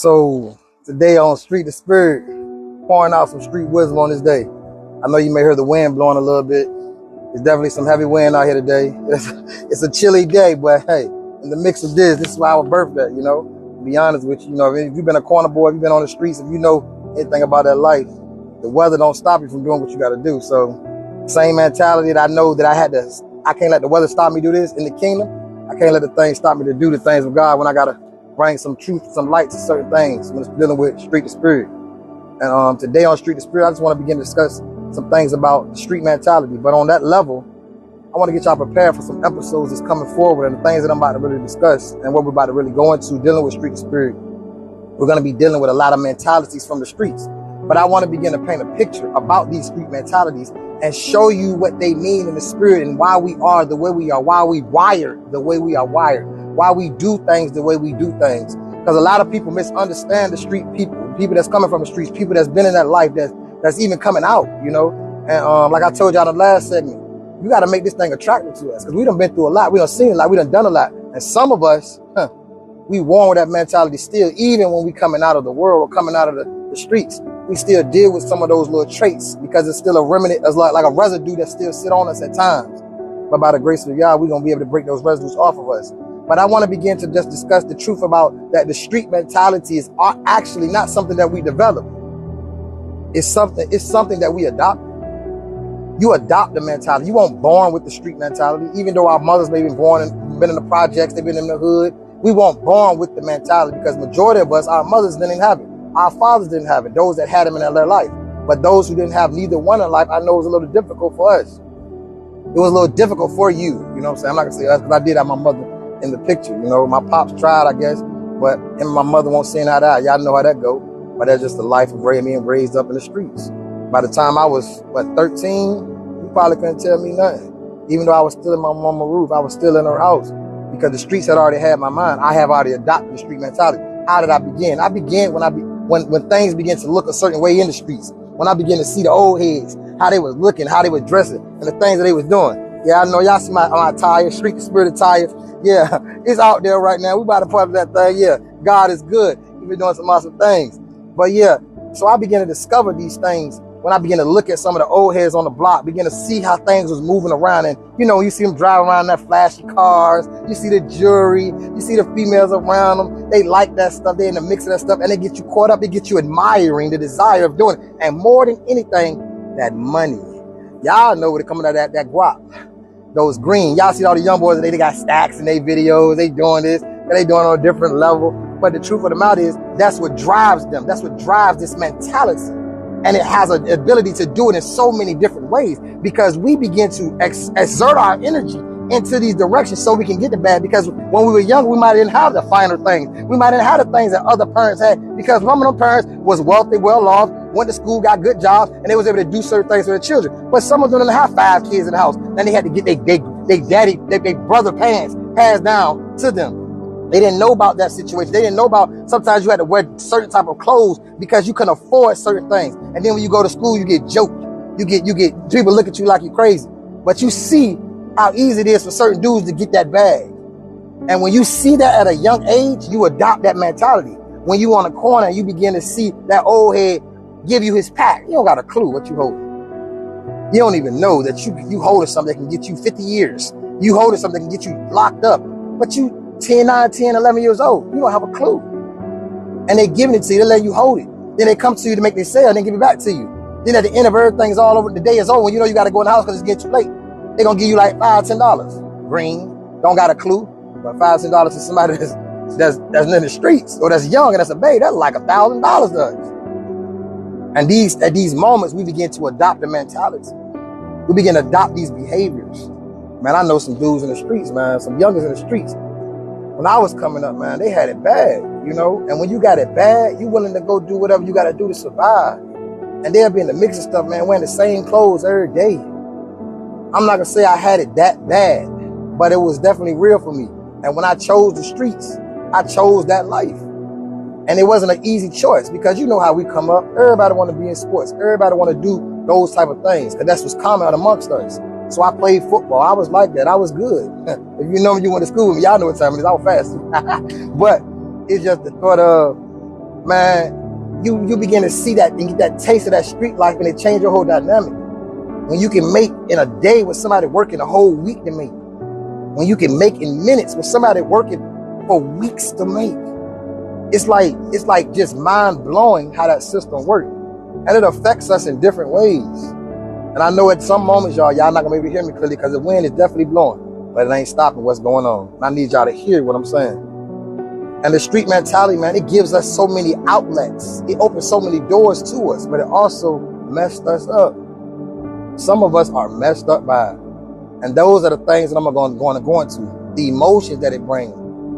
So today on Street2Spirit, pouring out some street wisdom on this day. I know you may hear the wind blowing a little bit. There's definitely some heavy wind out here today. It's a chilly day, but hey, in the mix of this is why our birthday, you know. To be honest with you, if you've been a corner boy, if you've been on the streets, if you know anything about that life, the weather don't stop you from doing what you got to do. So same mentality that I know that I can't let the weather stop me do this in the kingdom. I can't let the things stop me to do the things of God when I got to bring some truth, some light to certain things when it's dealing with Street2Spirit. And today on Street2Spirit, I just want to begin to discuss some things about street mentality. But on that level, I want to get y'all prepared for some episodes that's coming forward and the things that I'm about to really discuss and what we're about to really go into dealing with Street2Spirit. We're going to be dealing with a lot of mentalities from the streets. But I want to begin to paint a picture about these street mentalities and show you what they mean in the spirit and why we are the way we are, why we wired the way we are wired, why we do things the way we do things. Because a lot of people misunderstand the street people that's coming from the streets, people that's been in that life that's even coming out, you know. And like I told y'all in the last segment, you got to make this thing attractive to us because we done been through a lot. We done seen a lot. We done done a lot. And some of us, we warn with that mentality still, even when we coming out of the world or coming out of the streets. We still deal with some of those little traits because it's still a remnant, it's like a residue that still sit on us at times. But by the grace of God, we're going to be able to break those residues off of us. But I want to begin to just discuss the truth about that the street mentality is actually not something that we develop. It's something that we adopt. You adopt the mentality. You weren't born with the street mentality. Even though our mothers may be born and been in the projects, they've been in the hood. We weren't born with the mentality because majority of us, our mothers didn't have it. Our fathers didn't have it. Those that had them in their life. But those who didn't have neither one in life, I know it was a little difficult for us. It was a little difficult for you. You know what I'm saying? I'm not going to say us because I did have my mother in the picture. You know, my pops tried, I guess. But him and my mother won't see eye to eye. Y'all know how that go. But that's just the life of being raised up in the streets. By the time I was, 13, you probably couldn't tell me nothing. Even though I was still in my mama's roof, I was still in her house. Because the streets had already had my mind. I have already adopted the street mentality. How did I begin? I began when things began to look a certain way in the streets. When I began to see the old heads, how they was looking, how they was dressing, and the things that they was doing. Yeah, I know y'all see my attire, Street2Spirit attire. Yeah, it's out there right now. We about to put up that thing. Yeah, God is good. He been doing some awesome things. But yeah, so I began to discover these things when I began to look at some of the old heads on the block, begin to see how things was moving around. And, you know, you see them driving around in that flashy cars. You see the jewelry. You see the females around them. They like that stuff. They in the mix of that stuff. And they get you caught up. They get you admiring the desire of doing it. And more than anything, that money. Y'all know where it coming out of that guap. Those green. Y'all see all the young boys, they got stacks in their videos. They doing this. And they doing it on a different level. But the truth of the matter is, that's what drives them. That's what drives this mentality. And it has an ability to do it in so many different ways because we begin to exert our energy into these directions so we can get the bad. Because when we were young, we might didn't have the finer things. We might didn't have the things that other parents had because some of them parents was wealthy, well off, went to school, got good jobs, and they was able to do certain things for their children. But some of them didn't have 5 kids in the house. Then they had to get their brother pants passed down to them. They didn't know about that situation. They didn't know about sometimes you had to wear certain type of clothes because you couldn't afford certain things. And then when you go to school, you get joked. You get people look at you like you're crazy. But you see how easy it is for certain dudes to get that bag. And when you see that at a young age, you adopt that mentality. When you on a corner, you begin to see that old head give you his pack. You don't got a clue what you holding. You don't even know that you holding something that can get you 50 years. You holding something that can get you locked up. But you 10, 9, 10, 11 years old. You don't have a clue. And they giving it to you. They let you hold it. Then they come to you to make their sale and then give it back to you. Then at the end of everything's all over. The day is over. You know you got to go in the house because it's getting too late. They're going to give you like $5, $10. Green. Don't got a clue. But $5, $10 to somebody that's in the streets or that's young and that's a babe, that's like $1,000 to us. And at these moments, we begin to adopt the mentality. We begin to adopt these behaviors. Man, I know some dudes in the streets, man. Some youngers in the streets. When I was coming up, man, they had it bad, you know? And when you got it bad, you willing to go do whatever you got to do to survive. And they'll be in the mix of stuff, man, wearing the same clothes every day. I'm not going to say I had it that bad, but it was definitely real for me. And when I chose the streets, I chose that life. And it wasn't an easy choice because you know how we come up. Everybody want to be in sports. Everybody want to do those type of things because that's what's common amongst us. So I played football. I was like that. I was good. If you went to school with me, y'all know what time it is. I was fast. But it's just the thought of man, you begin to see that and get that taste of that street life, and it change your whole dynamic. When you can make in a day what somebody working a whole week to make. When you can make in minutes what somebody working for weeks to make. It's like just mind blowing how that system works. And it affects us in different ways. And I know at some moments, y'all not gonna be able to hear me clearly because the wind is definitely blowing, but it ain't stopping what's going on. And I need y'all to hear what I'm saying. And the street mentality, man, it gives us so many outlets. It opens so many doors to us, but it also messed us up. Some of us are messed up by it. And those are the things that I'm going to go into. The emotions that it brings,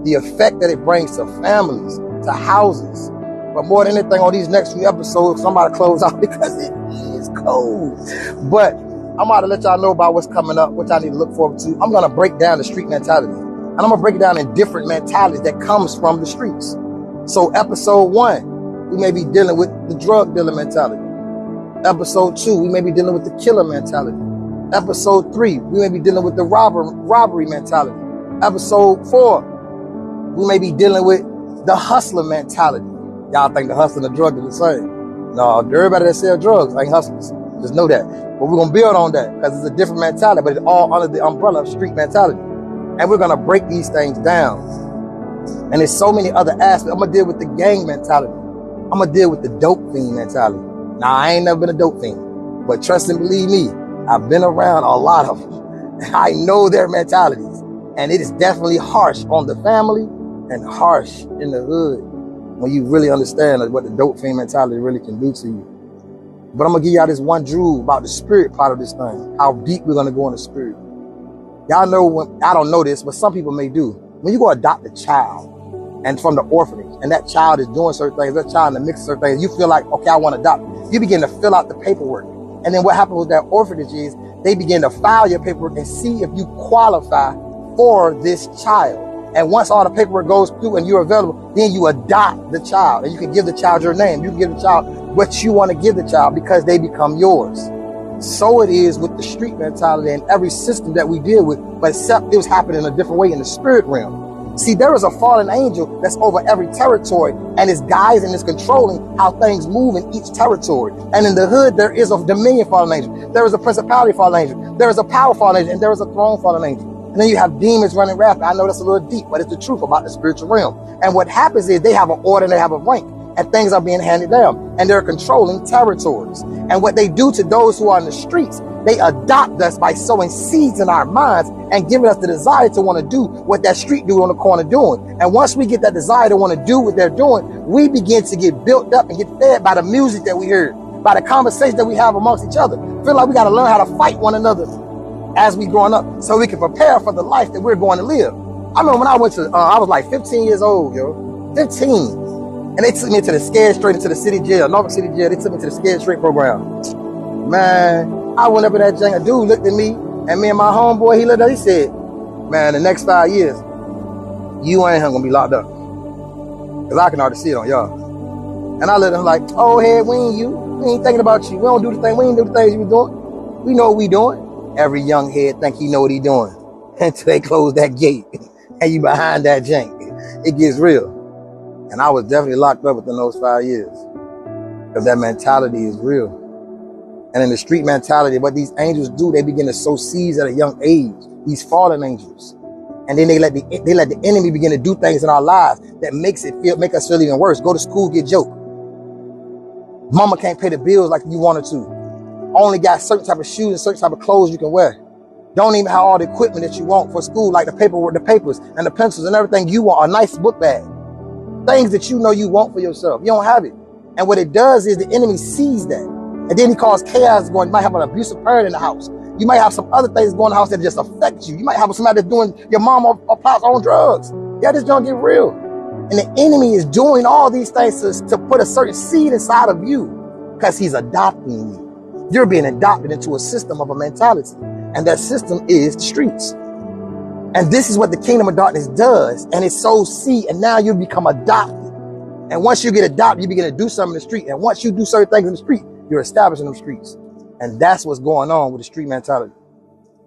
the effect that it brings to families, to houses. But more than anything, on these next few episodes, somebody close out because it is cold. But I'm about to let y'all know about what's coming up, which I need to look forward to. I'm going to break down the street mentality. And I'm going to break it down in different mentalities that comes from the streets. So episode 1, we may be dealing with the drug dealer mentality. Episode 2, we may be dealing with the killer mentality. Episode 3, we may be dealing with the robbery mentality. Episode 4, we may be dealing with the hustler mentality. Y'all think the hustler and the drug are the same. No, everybody that sell drugs ain't hustlers. Just know that. But we're going to build on that because it's a different mentality, but it's all under the umbrella of street mentality. And we're going to break these things down. And there's so many other aspects. I'm going to deal with the gang mentality. I'm going to deal with the dope fiend mentality. Now, I ain't never been a dope fiend, but trust and believe me, I've been around a lot of them. I know their mentalities, and it is definitely harsh on the family and harsh in the hood when you really understand what the dope fiend mentality really can do to you. But I'm going to give y'all this one jewel about the spirit part of this thing, how deep we're going to go in the spirit. Y'all know, I don't know this, but some people may do. When you go adopt a child and from the orphanage, and that child is doing certain things, that child in the mix of certain things, you feel like, okay, I want to adopt. You begin to fill out the paperwork. And then what happens with that orphanage is they begin to file your paperwork and see if you qualify for this child. And once all the paperwork goes through and you're available, then you adopt the child. And you can give the child your name. You can give the child what you want to give the child because they become yours. So it is with the street mentality and every system that we deal with, but except it was happening in a different way in the spirit realm. See, there is a fallen angel that's over every territory and is guiding and is controlling how things move in each territory. And in the hood, there is a dominion fallen angel. There is a principality fallen angel. There is a power fallen angel, and there is a throne fallen angel. And then you have demons running rapid. I know that's a little deep, but it's the truth about the spiritual realm. And what happens is they have an order and they have a rank, and things are being handed down, and they're controlling territories. And what they do to those who are in the streets, they adopt us by sowing seeds in our minds and giving us the desire to want to do what that street dude on the corner doing. And once we get that desire to want to do what they're doing, we begin to get built up and get fed by the music that we hear, by the conversation that we have amongst each other. Feel like we got to learn how to fight one another as we growing up so we can prepare for the life that we're going to live. I remember when I went to, I was like 15 years old, 15. And they took me to the Scared Straight into the city jail, Norfolk City Jail. They took me to the Scared Straight program. Man, I went up in that jank. A dude looked at me, and me and my homeboy, he looked at, he said, man, the next 5 years, you ain't gonna be locked up. Cause I can already see it on y'all. And I looked at him like, oh, head, we ain't thinking about you. We don't do the thing. We ain't do the things you doing. We know what we doing. Every young head think he know what he doing until they close that gate and you behind that jank. It gets real. And I was definitely locked up within those 5 years because that mentality is real. And in the street mentality, what these angels do, they begin to sow seeds at a young age, these fallen angels. And then they let the enemy begin to do things in our lives that make us feel even worse. Go to school, get joked. Mama can't pay the bills like you wanted to. Only got certain type of shoes and certain type of clothes you can wear. Don't even have all the equipment that you want for school, like the paperwork, the papers and the pencils and everything you want, a nice book bag. Things that you know you want for yourself. You don't have it. And what it does is the enemy sees that. And then he causes chaos going. You might have an abusive parent in the house. You might have some other things going in the house that just affect you. You might have somebody that's doing your mom or pop's on drugs. Yeah, this don't get real. And the enemy is doing all these things to put a certain seed inside of you because he's adopting you. You're being adopted into a system of a mentality. And that system is the streets. And this is what the kingdom of darkness does. And it sows seed, and now you become adopted. And once you get adopted, you begin to do something in the street. And once you do certain things in the street, you're establishing them streets. And that's what's going on with the street mentality.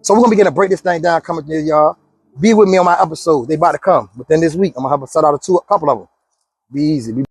So we're going to begin to break this thing down coming to y'all. Be with me on my episodes. They about to come within this week. I'm going to have a set out a couple of them. Be easy.